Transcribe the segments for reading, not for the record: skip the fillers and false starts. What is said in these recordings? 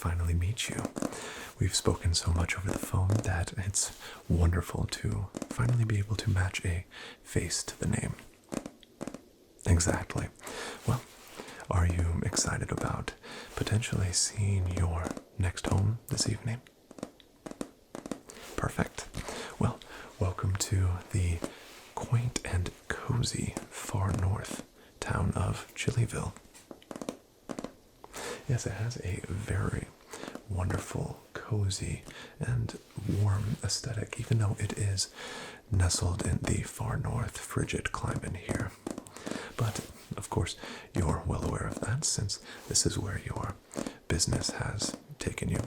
finally meet you. We've spoken so much over the phone that it's wonderful to finally be able to match a face to the name. Exactly. Well, are you excited about potentially seeing your next home this evening? Perfect. Well, welcome to the quaint and cozy far north town of Chillyville. Yes, it has a very wonderful, cozy, and warm aesthetic, even though it is nestled in the far north frigid climate here. But, of course, you're well aware of that since this is where your business has taken you.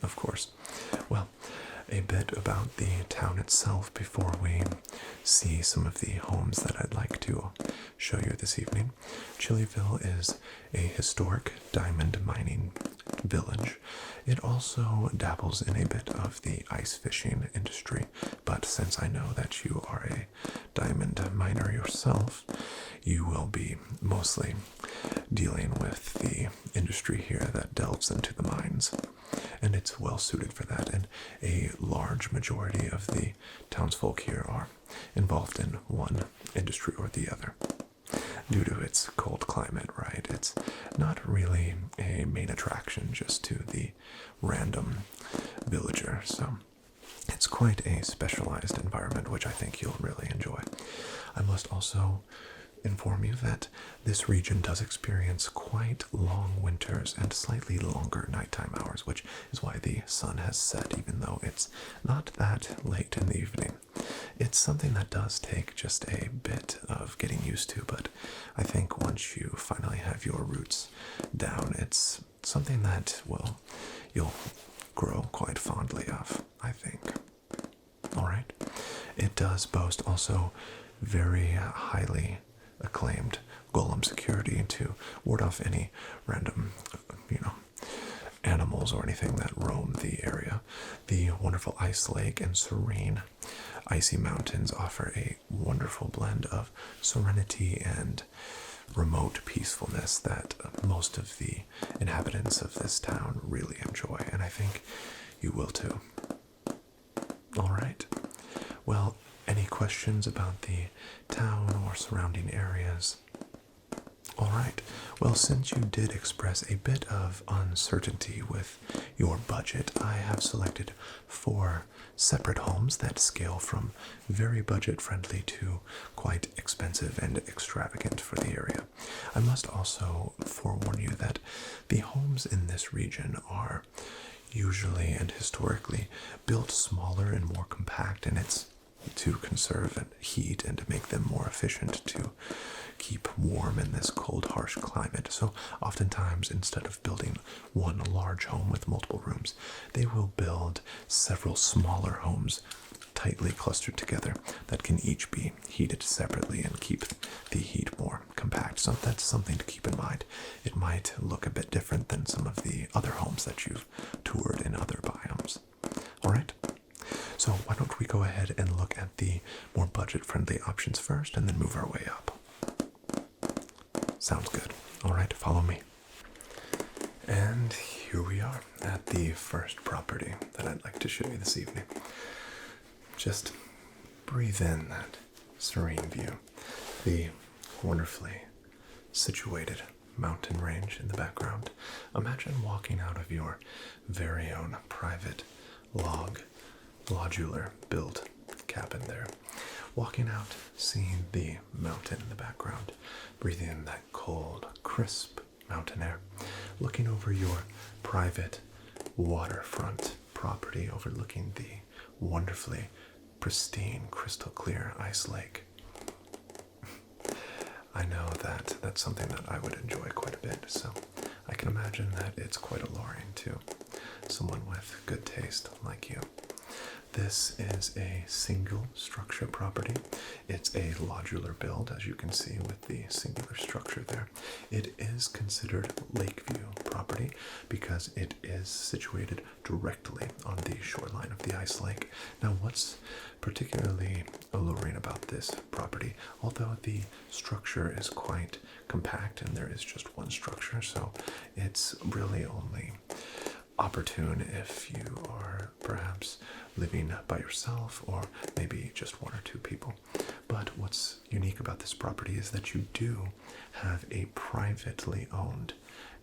Of course. Well, a bit about the town itself before we see some of the homes that I'd like to show you this evening. Chillyville is a historic diamond mining village. It also dabbles in a bit of the ice fishing industry, but since I know that you are a diamond miner yourself, you will be mostly dealing with the industry here that delves into the mines. And it's well suited for that, and a large majority of the townsfolk here are involved in one industry or the other. Due to its cold climate, right? It's not really a main attraction just to the random villager, so it's quite a specialized environment, which I think you'll really enjoy. I must also inform you that this region does experience quite long winters and slightly longer nighttime hours, which is why the sun has set even though it's not that late in the evening. It's something that does take just a bit of getting used to, but I think once you finally have your roots down, it's something that, well, you'll grow quite fondly of, I think. Alright? It does boast also very highly acclaimed golem security to ward off any random, animals or anything that roam the area. The wonderful ice lake and serene icy mountains offer a wonderful blend of serenity and remote peacefulness that most of the inhabitants of this town really enjoy, and I think you will too. Alright. Well, any questions about the town or surrounding areas? Alright, well, since you did express a bit of uncertainty with your budget, I have selected 4 separate homes that scale from very budget-friendly to quite expensive and extravagant for the area. I must also forewarn you that the homes in this region are usually and historically built smaller and more compact, and it's to conserve heat and to make them more efficient to keep warm in this cold, harsh climate. So oftentimes, instead of building one large home with multiple rooms, they will build several smaller homes tightly clustered together that can each be heated separately and keep the heat more compact. So that's something to keep in mind. It might look a bit different than some of the other homes that you've toured in other biomes. Alright? So why don't we go ahead and look at the more budget-friendly options first and then move our way up. Sounds good. Alright, follow me. And here we are at the first property that I'd like to show you this evening. Just breathe in that serene view, the wonderfully situated mountain range in the background. Imagine walking out of your very own private modular built cabin there. Walking out, seeing the mountain in the background, breathing in that cold, crisp mountain air, looking over your private waterfront property overlooking the wonderfully pristine, crystal clear ice lake. I know that that's something that I would enjoy quite a bit, so I can imagine that it's quite alluring to someone with good taste like you. This is a single structure property. It's a modular build, as you can see with the singular structure there. It is considered Lakeview property because it is situated directly on the shoreline of the ice lake. Now, what's particularly alluring about this property, although the structure is quite compact and there is just one structure, so it's really only opportune if you are perhaps living by yourself or maybe just one or two people. But what's unique about this property is that you do have a privately owned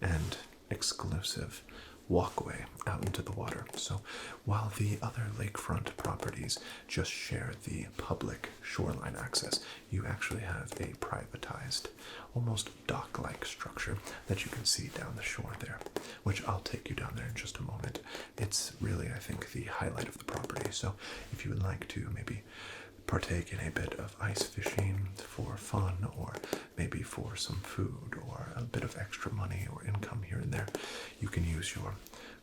and exclusive walkway out into the water. So while the other lakefront properties just share the public shoreline access, you actually have a privatized, almost dock-like structure that you can see down the shore there, which I'll take you down there in just a moment. It's really, I think, the highlight of the property. So if you would like to maybe partake in a bit of ice fishing for fun, or maybe for some food or a bit of extra money or income here and there, you can use your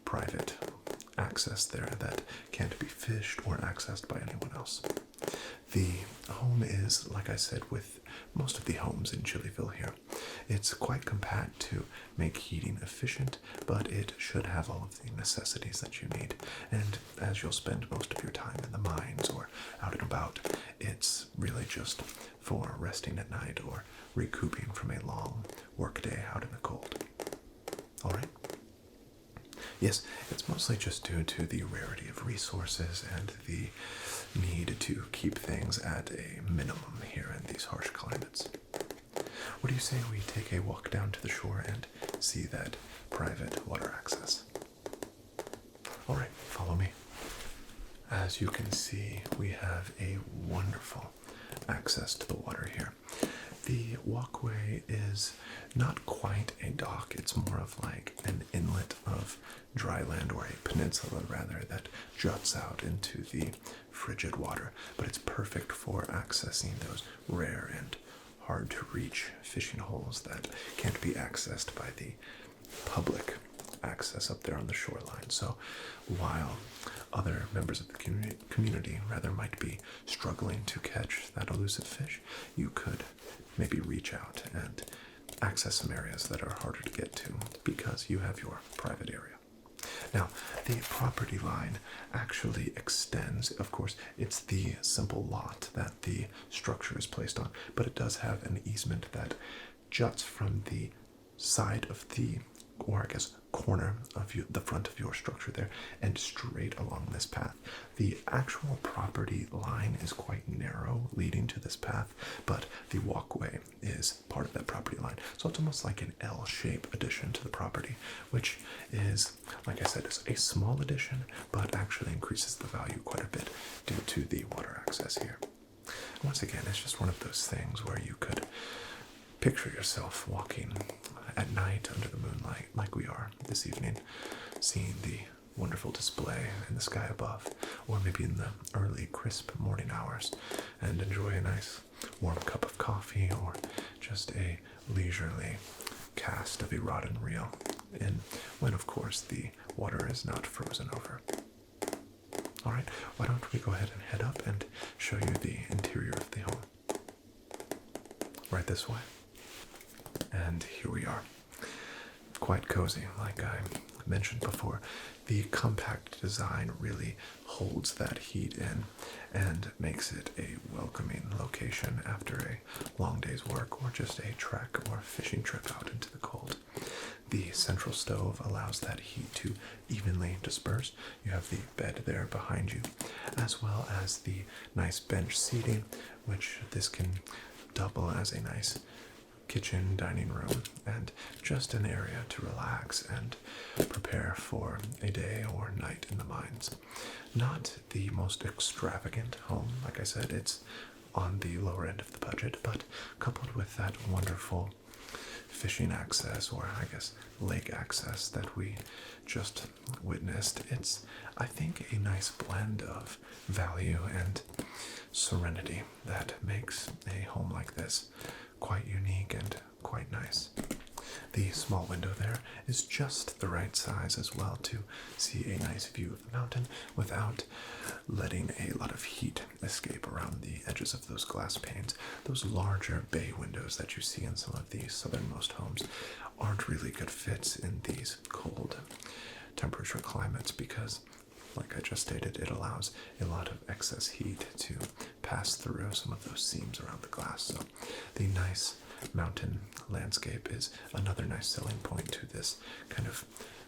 private access there that can't be fished or accessed by anyone else. The home is, like I said, with most of the homes in Chillyville here, it's quite compact to make heating efficient, but it should have all of the necessities that you need. And as you'll spend most of your time in the mines or out and about, it's really just for resting at night or recouping from a long workday out in the cold. All right? Yes, it's mostly just due to the rarity of resources and the need to keep things at a minimum here in these harsh climates. What do you say we take a walk down to the shore and see that private water access? All right, follow me. As you can see, we have a wonderful access to the water here. The walkway is not quite a dock, it's more of like an inlet of dry land, or a peninsula rather, that juts out into the frigid water, but it's perfect for accessing those rare and hard to reach fishing holes that can't be accessed by the public access up there on the shoreline. So while other members of the community rather might be struggling to catch that elusive fish, you could maybe reach out and access some areas that are harder to get to because you have your private area. Now, the property line actually extends. Of course, it's the simple lot that the structure is placed on, but it does have an easement that juts from the side of the, or I guess corner of the front of your structure there, and straight along this path. The actual property line is quite narrow leading to this path, but the walkway is part of that property line. So it's almost like an L-shape addition to the property, which is, like I said, is a small addition, but actually increases the value quite a bit due to the water access here. Once again, it's just one of those things where you could picture yourself walking at night under the moonlight like we are this evening, seeing the wonderful display in the sky above, or maybe in the early crisp morning hours, and enjoy a nice warm cup of coffee or just a leisurely cast of a rod and reel, in when of course the water is not frozen over. Alright, why don't we go ahead and head up and show you the interior of the home. Right this way. And here we are. Quite cozy, like I mentioned before. The compact design really holds that heat in and makes it a welcoming location after a long day's work or just a trek or fishing trip out into the cold. The central stove allows that heat to evenly disperse. You have the bed there behind you, as well as the nice bench seating, which this can double as a nice kitchen, dining room, and just an area to relax and prepare for a day or night in the mines. Not the most extravagant home, like I said, it's on the lower end of the budget, but coupled with that wonderful fishing access, or I guess lake access that we just witnessed, it's, I think, a nice blend of value and serenity that makes a home like this quite unique and quite nice. The small window there is just the right size as well to see a nice view of the mountain without letting a lot of heat escape around the edges of those glass panes. Those larger bay windows that you see in some of the southernmost homes aren't really good fits in these cold temperature climates because, like I just stated, it allows a lot of excess heat to pass through some of those seams around the glass. So the nice mountain landscape is another nice selling point to this kind of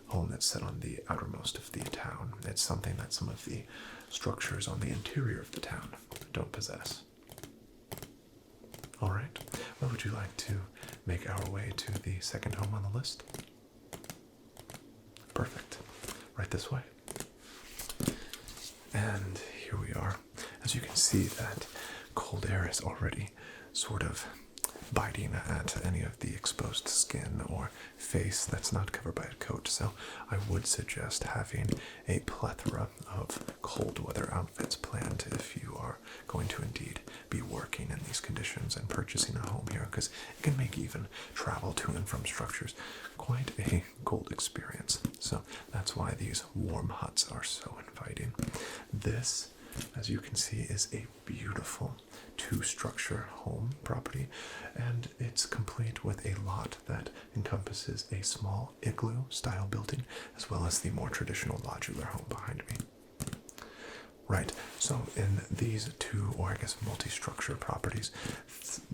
home that's set on the outermost of the town. It's something that some of the structures on the interior of the town don't possess. All right, well, would you like to make our way to the second home on the list? Perfect. Right this way. And here we are. As you can see, that cold air is already sort of biting at any of the exposed skin or face that's not covered by a coat. So I would suggest having a plethora of cold weather outfits planned if you are going to indeed be working in these conditions and purchasing a home here, because it can make even travel to and from structures quite a cold experience. So that's why these warm huts are so inviting. This, as you can see, is a beautiful two-structure home property, and it's complete with a lot that encompasses a small igloo style building as well as the more traditional modular home behind me. Right, so in these two, or I guess multi-structure properties,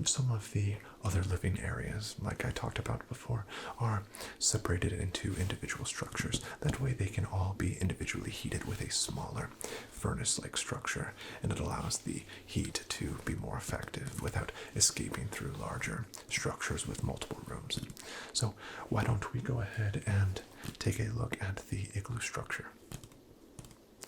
some of the other living areas, like I talked about before, are separated into individual structures. That way they can all be individually heated with a smaller furnace-like structure, and it allows the heat to be more effective without escaping through larger structures with multiple rooms. So why don't we go ahead and take a look at the igloo structure.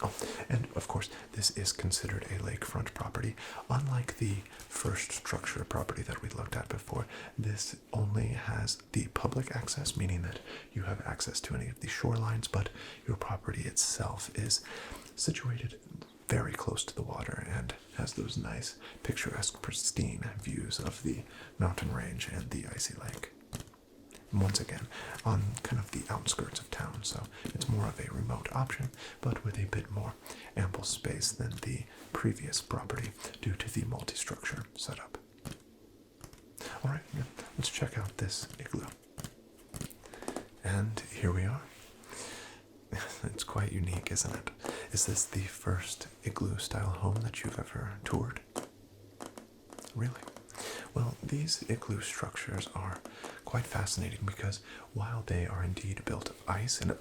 Oh, and of course, this is considered a lakefront property. Unlike the first structure property that we looked at before, this only has the public access, meaning that you have access to any of the shorelines, but your property itself is situated very close to the water and has those nice, picturesque, pristine views of the mountain range and the icy lake. Once again, on kind of the outskirts of town, so it's more of a remote option, but with a bit more ample space than the previous property due to the multi-structure setup. All right, let's check out this igloo. And here we are. It's quite unique, isn't it? Is this the first igloo-style home that you've ever toured? Really? Well, these igloo structures are quite fascinating because while they are indeed built of ice, and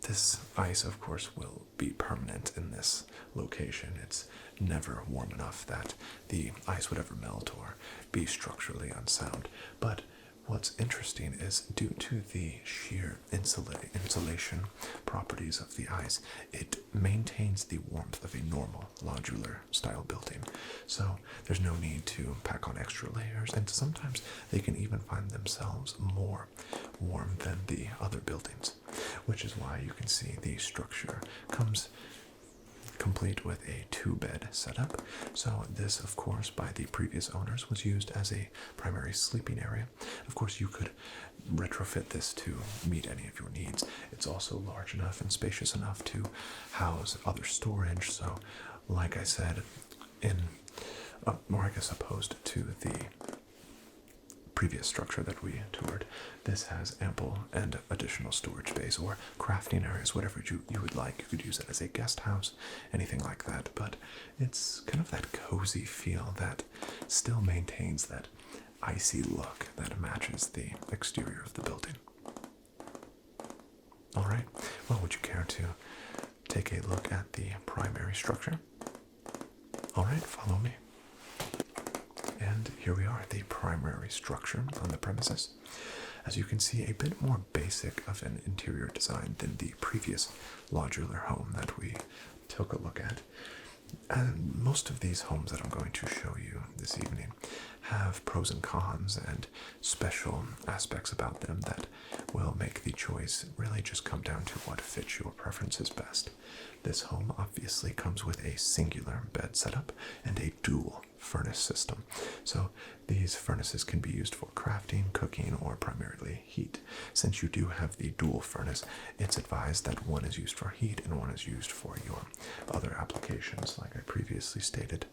this ice, of course, will be permanent in this location. It's never warm enough that the ice would ever melt or be structurally unsound. But what's interesting is due to the sheer insulation properties of the ice, it maintains the warmth of a normal modular style building. So there's no need to pack on extra layers, and sometimes they can even find themselves more warm than the other buildings, which is why you can see the structure comes complete with a 2-bed setup. So this, of course, by the previous owners was used as a primary sleeping area. Of course, you could retrofit this to meet any of your needs. It's also large enough and spacious enough to house other storage. So, like I said, opposed to the previous structure that we toured, this has ample and additional storage space or crafting areas, whatever you would like. You could use it as a guest house, anything like that, but it's kind of that cozy feel that still maintains that icy look that matches the exterior of the building. All right, well, would you care to take a look at the primary structure? All right, follow me. And here we are, the primary structure on the premises. As you can see, a bit more basic of an interior design than the previous modular home that we took a look at. And most of these homes that I'm going to show you this evening have pros and cons and special aspects about them that will make the choice really just come down to what fits your preferences best. This home obviously comes with a singular bed setup and a dual furnace system. So these furnaces can be used for crafting, cooking, or primarily heat. Since you do have the dual furnace, it's advised that one is used for heat and one is used for your other applications, like I previously stated.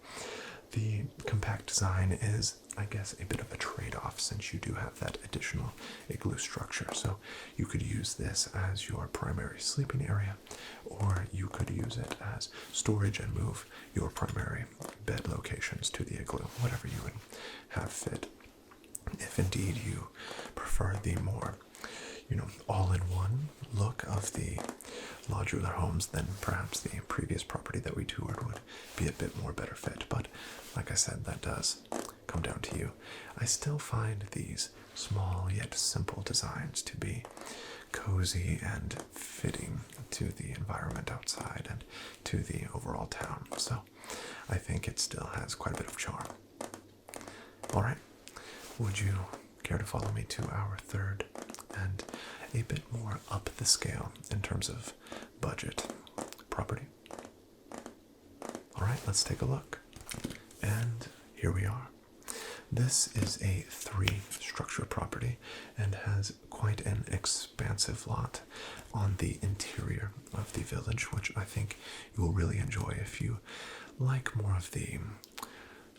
The compact design is, I guess, a bit of a trade-off since you do have that additional igloo structure. So you could use this as your primary sleeping area, or you could use it as storage and move your primary bed locations to the igloo, whatever you would have fit. If indeed you prefer the more, all-in-one look of the modular homes, then perhaps the previous property that we toured would be a bit more better fit. But like I said, that does come down to you. I still find these small yet simple designs to be cozy and fitting to the environment outside and to the overall town. So I think it still has quite a bit of charm. All right, would you care to follow me to our third and a bit more up the scale in terms of budget property? All right, let's take a look. And here we are. This is a 3-structure property and has quite an expansive lot on the interior of the village, which I think you will really enjoy if you like more of the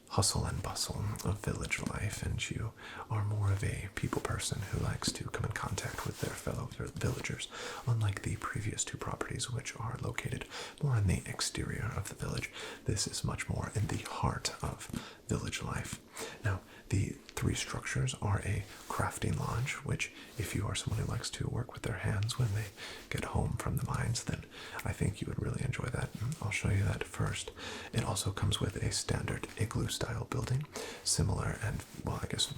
hustle and bustle of village life, and you are more of a people person who likes to come in contact with their fellow villagers, unlike the previous 2 properties, which are located more in the exterior of the village. This is much more in the heart of village life. Now, the 3 structures are a crafting lodge, which if you are someone who likes to work with their hands when they get home from the mines, then I think you would really enjoy that. I'll show you that first. It also comes with a standard igloo style building, similar and, well, I guess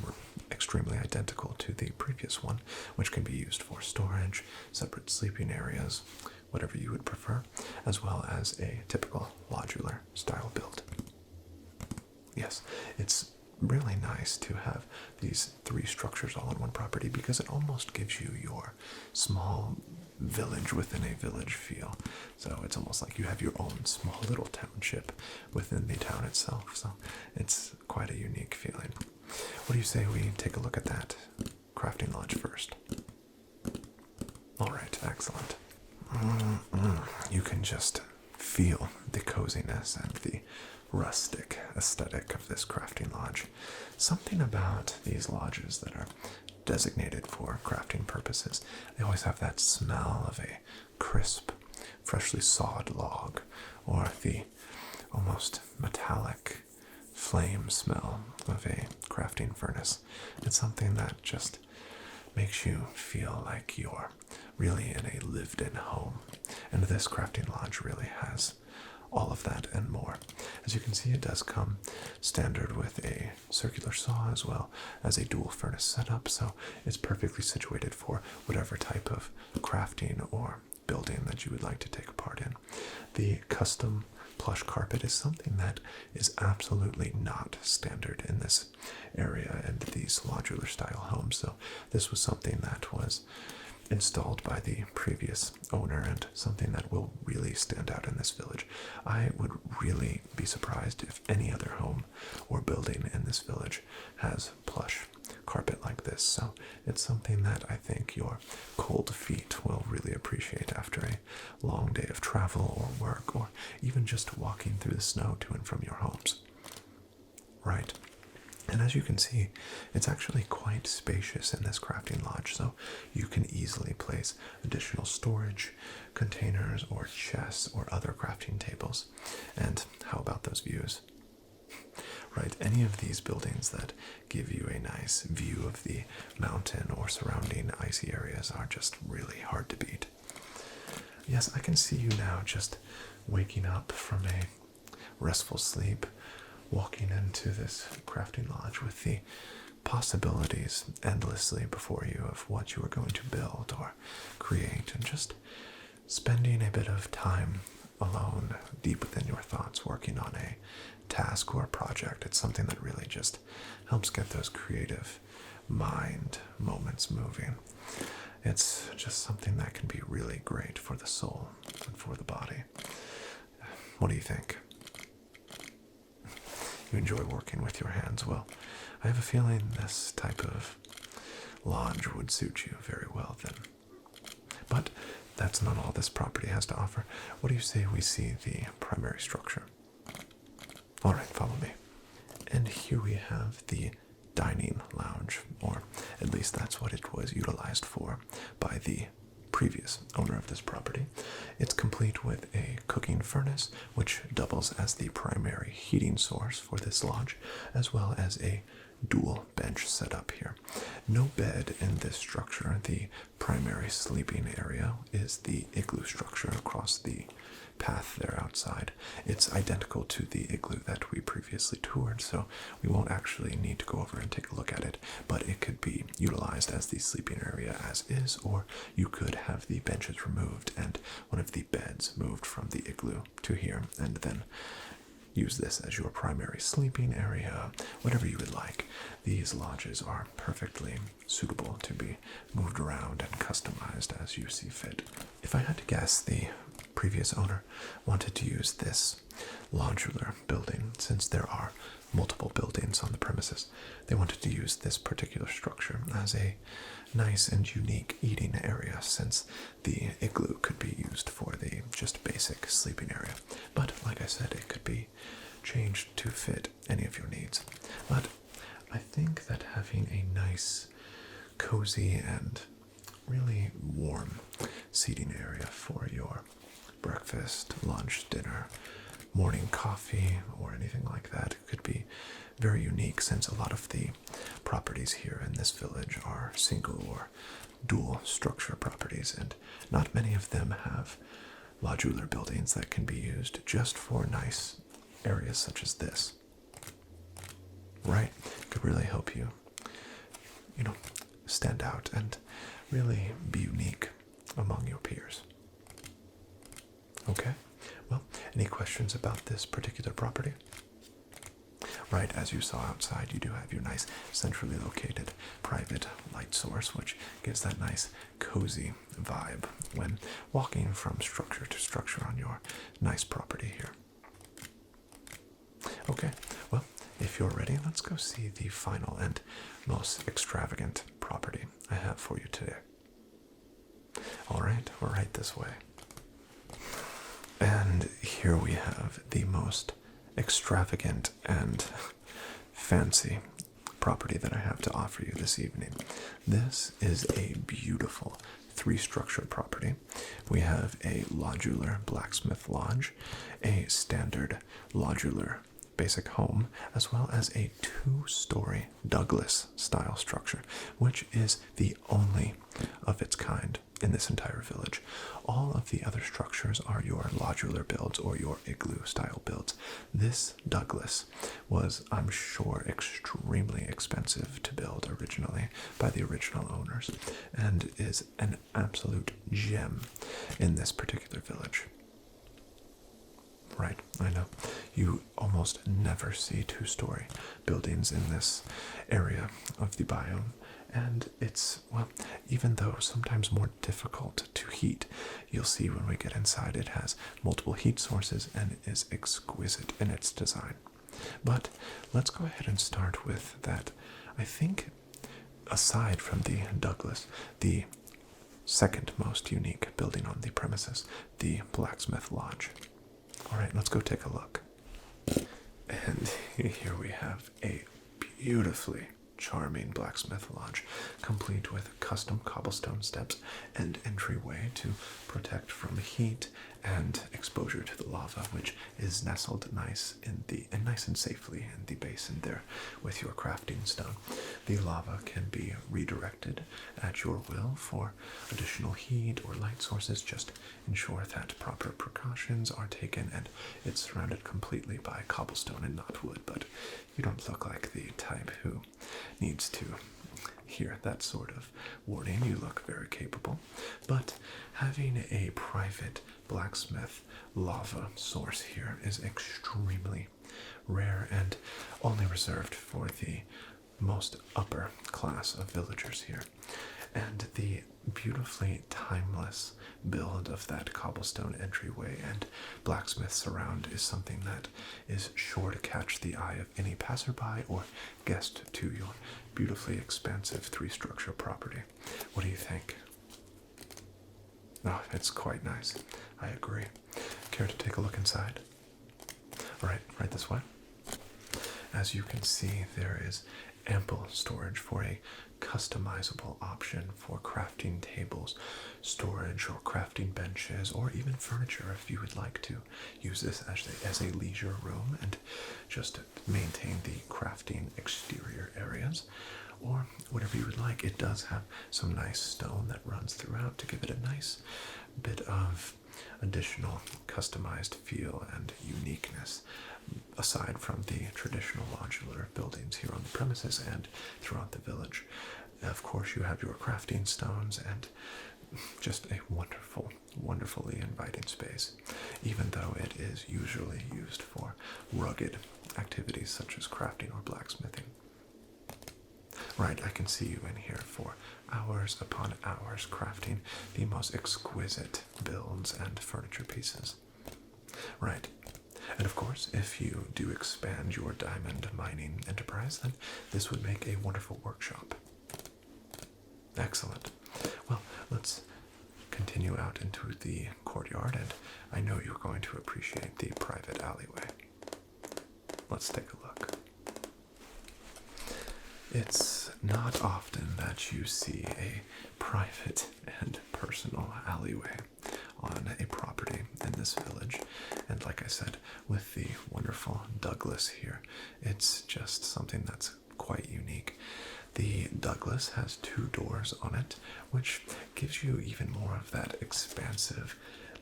extremely identical to the previous one, which can be used for storage, separate sleeping areas, whatever you would prefer, as well as a typical modular style build. Yes, it's really nice to have these 3 structures all in one property because it almost gives you your small village within a village feel. So it's almost like you have your own small little township within the town itself. So it's quite a unique feeling. What do you say we take a look at that crafting lodge first? All right, excellent. You can just feel the coziness and the rustic aesthetic of this crafting lodge. Something about these lodges that are designated for crafting purposes, they always have that smell of a crisp, freshly sawed log, or the almost metallic flame smell of a crafting furnace. It's something that just makes you feel like you're really in a lived-in home. And this crafting lodge really has all of that and more. As you can see, it does come standard with a circular saw as well as a dual furnace setup, so it's perfectly situated for whatever type of crafting or building that you would like to take part in. The custom plush carpet is something that is absolutely not standard in this area and these modular style homes, so this was something that was installed by the previous owner and something that will really stand out in this village. I would really be surprised if any other home or building in this village has plush carpet like this, so it's something that I think your cold feet will really appreciate after a long day of travel or work, or even just walking through the snow to and from your homes. Right. And as you can see, it's actually quite spacious in this crafting lodge, so you can easily place additional storage containers or chests or other crafting tables. And how about those views? Right, any of these buildings that give you a nice view of the mountain or surrounding icy areas are just really hard to beat. Yes, I can see you now just waking up from a restful sleep, walking into this crafting lodge with the possibilities endlessly before you of what you are going to build or create, and just spending a bit of time alone, deep within your thoughts, working on a task or a project. It's something that really just helps get those creative mind moments moving. It's just something that can be really great for the soul and for the body. What do you think? you enjoy working with your hands. Well, I have a feeling this type of lodge would suit you very well then. But that's not all this property has to offer. What do you say we see the primary structure? All right, follow me. And here we have the dining lounge, or at least that's what it was utilized for by the previous owner of this property. It's complete with a cooking furnace, which doubles as the primary heating source for this lodge, as well as a dual bench setup here. No bed in this structure. The primary sleeping area is the igloo structure across the path there outside. It's identical to the igloo that we previously toured, so we won't actually need to go over and take a look at it, but it could be utilized as the sleeping area as is, or you could have the benches removed and one of the beds moved from the igloo to here, and then use this as your primary sleeping area, whatever you would like. These lodges are perfectly suitable to be moved around and customized as you see fit. If I had to guess, the previous owner wanted to use this modular building. Since there are multiple buildings on the premises, they wanted to use this particular structure as a nice and unique eating area, since the igloo could be used for the just basic sleeping area. But like I said, it could be changed to fit any of your needs. But I think that having a nice, cozy, and really warm seating area for your breakfast, lunch, dinner, morning coffee, or anything like that could be very unique, since a lot of the properties here in this village are single or dual structure properties, and not many of them have modular buildings that can be used just for nice areas such as this. Right? Could really help you, stand out and really be unique among your peers. Okay, well, any questions about this particular property? Right, as you saw outside, you do have your nice centrally located private light source, which gives that nice cozy vibe when walking from structure to structure on your nice property here. Okay, well, if you're ready, let's go see the final and most extravagant property I have for you today. All right, we're right this way. And here we have the most extravagant and fancy property that I have to offer you this evening. This is a beautiful three-structure property. We have a modular blacksmith lodge, a standard modular basic home, as well as a two-story Douglas style structure, which is the only of its kind in this entire village. All of the other structures are your modular builds or your igloo style builds. This Douglas was, I'm sure, extremely expensive to build originally by the original owners, and is an absolute gem in this particular village. Right, I know. You almost never see two-story buildings in this area of the biome, and it's, well, even though sometimes more difficult to heat, you'll see when we get inside it has multiple heat sources and is exquisite in its design. But let's go ahead and start with that. I think, aside from the Douglas, the second most unique building on the premises, the Blacksmith Lodge. All right, let's go take a look. And here we have a beautifully charming blacksmith lodge, complete with custom cobblestone steps and entryway to protect from heat and exposure to the lava, which is nestled nice and safely in the basin there with your crafting stone. The lava can be redirected at your will for additional heat or light sources. Just ensure that proper precautions are taken, and it's surrounded completely by cobblestone and not wood, but you don't look like the type who needs to hear that sort of warning. You look very capable. But having a private blacksmith lava source here is extremely rare and only reserved for the most upper class of villagers here. And the beautifully timeless build of that cobblestone entryway and blacksmith surround is something that is sure to catch the eye of any passerby or guest to your beautifully expansive three-structure property. What do you think? Oh, it's quite nice. I agree. Care to take a look inside? All right this way. As you can see, there is ample storage for a customizable option for crafting tables, storage or crafting benches, or even furniture if you would like to use this as a leisure room and just maintain the crafting exterior areas, or whatever you would like. It does have some nice stone that runs throughout to give it a nice bit of additional customized feel and uniqueness, aside from the traditional modular buildings here on the premises and throughout the village. Of course, you have your crafting stones and just a wonderful, wonderfully inviting space, even though it is usually used for rugged activities such as crafting or blacksmithing. Right, I can see you in here for hours upon hours crafting the most exquisite builds and furniture pieces. Right. And of course, if you do expand your diamond mining enterprise, then this would make a wonderful workshop. Excellent. Well, let's continue out into the courtyard, and I know you're going to appreciate the private alleyway. Let's take a look. It's not often that you see a private and personal alleyway on a property in this village, and like I said, with the wonderful Douglas here, it's just something that's quite unique. The Douglas has 2 doors on it, which gives you even more of that expansive,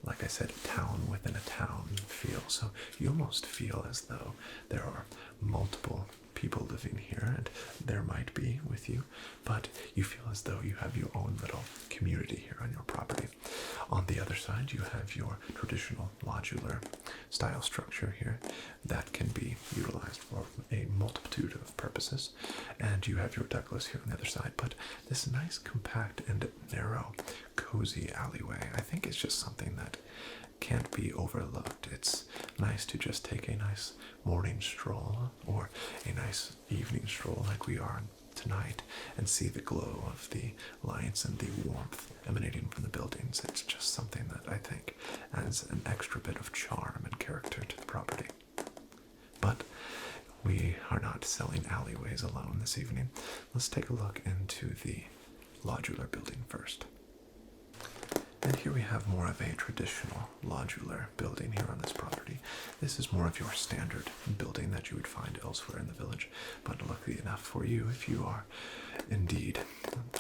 like I said, town within a town feel. So you almost feel as though there are multiple people living here, and there might be with you, but you feel as though you have your own little community here on your property. On the other side, you have your traditional modular style structure here that can be utilized for a multitude of purposes, and you have your Douglas here on the other side. But this nice, compact, and narrow, cozy alleyway, I think it's just something that can't be overlooked. It's nice to just take a nice morning stroll or a nice evening stroll like we are tonight and see the glow of the lights and the warmth emanating from the buildings. It's just something that I think adds an extra bit of charm and character to the property. But we are not selling alleyways alone this evening. Let's take a look into the modular building first. And here we have more of a traditional modular building here on this property. This is more of your standard building that you would find elsewhere in the village, but luckily enough for you, if you are indeed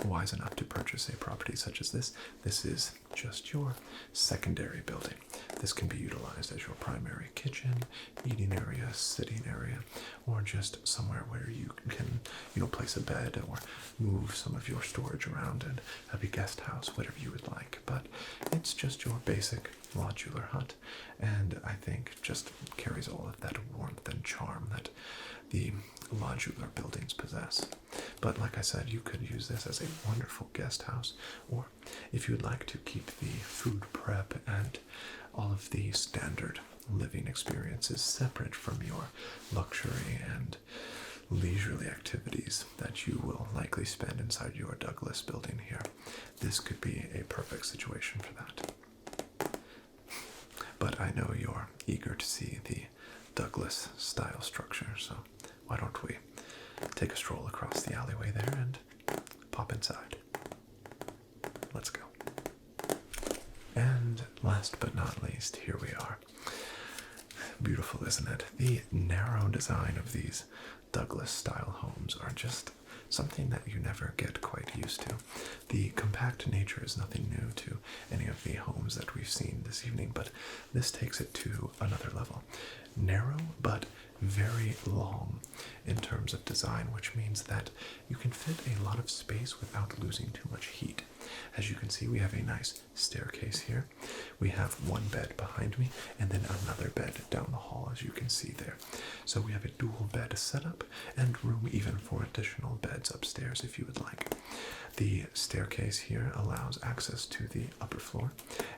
wise enough to purchase a property such as this, this is just your secondary building. This can be utilized as your primary kitchen, eating area, sitting area, or just somewhere where you can, place a bed or move some of your storage around and have a guest house, whatever you would like. But it's just your basic modular hut, and I think just carries all of that warmth and charm that the modular buildings possess. But like I said, you could use this as a wonderful guest house, or if you'd like to keep the food prep and all of the standard living experiences separate from your luxury and leisurely activities that you will likely spend inside your Douglas building here, this could be a perfect situation for that. But I know you're eager to see the Douglas style structure, so why don't we take a stroll across the alleyway there and pop inside. Let's go. And last but not least, here we are. Beautiful, isn't it? The narrow design of these Douglas style homes are just something that you never get quite used to. The compact nature is nothing new to any of the homes that we've seen this evening, but this takes it to another level. Narrow, but very long in terms of design, which means that you can fit a lot of space without losing too much heat. As you can see, we have a nice staircase here. We have one bed behind me and then another bed down the hall, as you can see there. So we have a dual bed setup and room even for additional beds upstairs if you would like. The staircase here allows access to the upper floor,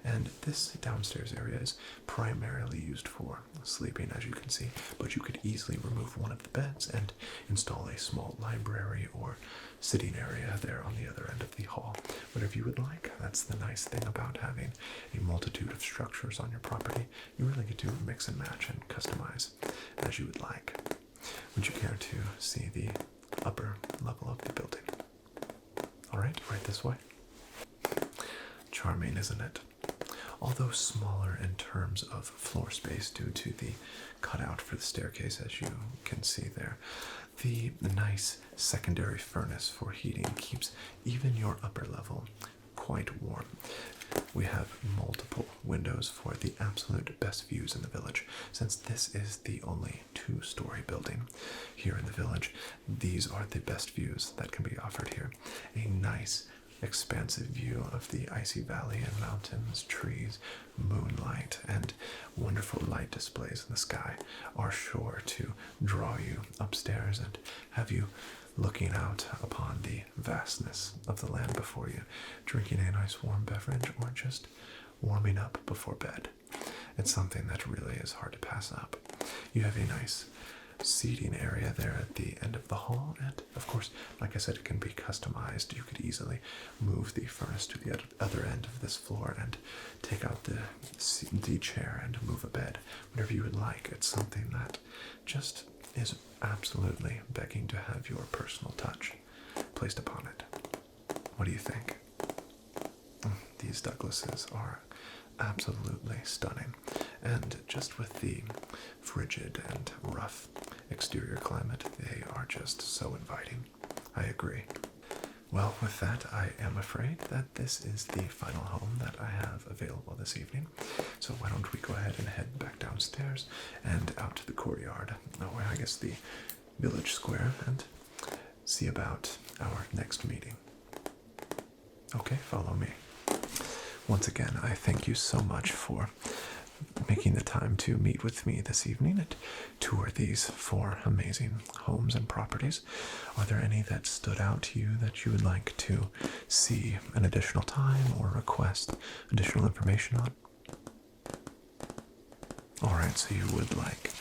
and this downstairs area is primarily used for sleeping, as you can see, but you could easily remove one of the beds and install a small library or sitting area there on the other end of the hall. Whatever you would like. That's the nice thing about having a multitude of structures on your property. You really get to mix and match and customize as you would like. Would you care to see the upper level of the building? Alright, right this way. Charming, isn't it? Although smaller in terms of floor space due to the cutout for the staircase, as you can see there, the nice secondary furnace for heating keeps even your upper level quite warm. We have multiple windows for the absolute best views in the village. Since this is the only two-story building here in the village, these are the best views that can be offered here. A nice expansive view of the icy valley and mountains, trees, moonlight, and wonderful light displays in the sky are sure to draw you upstairs and have you looking out upon the vastness of the land before you, drinking a nice warm beverage or just warming up before bed. It's something that really is hard to pass up. You have a nice seating area there at the end of the hall, and of course, like I said, it can be customized. You could easily move the furnace to the other end of this floor and take out the chair and move a bed, whatever you would like. It's something that just is absolutely begging to have your personal touch placed upon it. What do you think? These Douglases are absolutely stunning, and just with the frigid and rough exterior climate, they are just so inviting. I agree. Well, with that, I am afraid that this is the final home that I have available this evening. So why don't we go ahead and head back downstairs and out to the courtyard, or I guess the village square, and see about our next meeting. Okay, follow me. Once again, I thank you so much for making the time to meet with me this evening and tour these 4 amazing homes and properties. Are there any that stood out to you that you would like to see an additional time or request additional information on? Alright, so you would like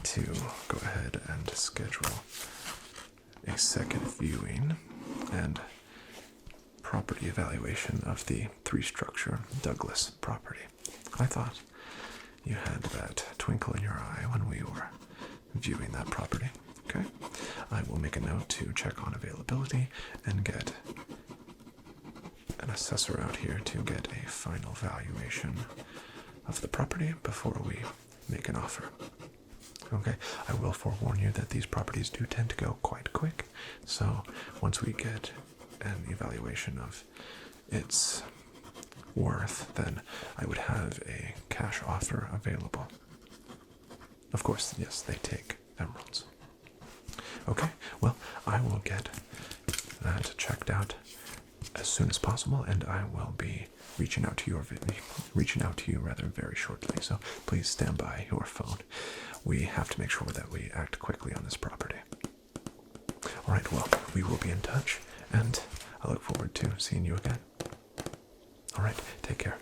to go ahead and schedule a second viewing and property evaluation of the 3-structure Douglas property. I thought you had that twinkle in your eye when we were viewing that property. Okay, I will make a note to check on availability and get an assessor out here to get a final valuation of the property before we make an offer. Okay, I will forewarn you that these properties do tend to go quite quick, so once we get an evaluation of its worth, then I would have a cash offer available. Of course, yes, they take emeralds. Okay, well, I will get that checked out as soon as possible, and I will be reaching out to you very shortly. So please stand by your phone. We have to make sure that we act quickly on this property. All right, well, we will be in touch, and I look forward to seeing you again. All right, take care.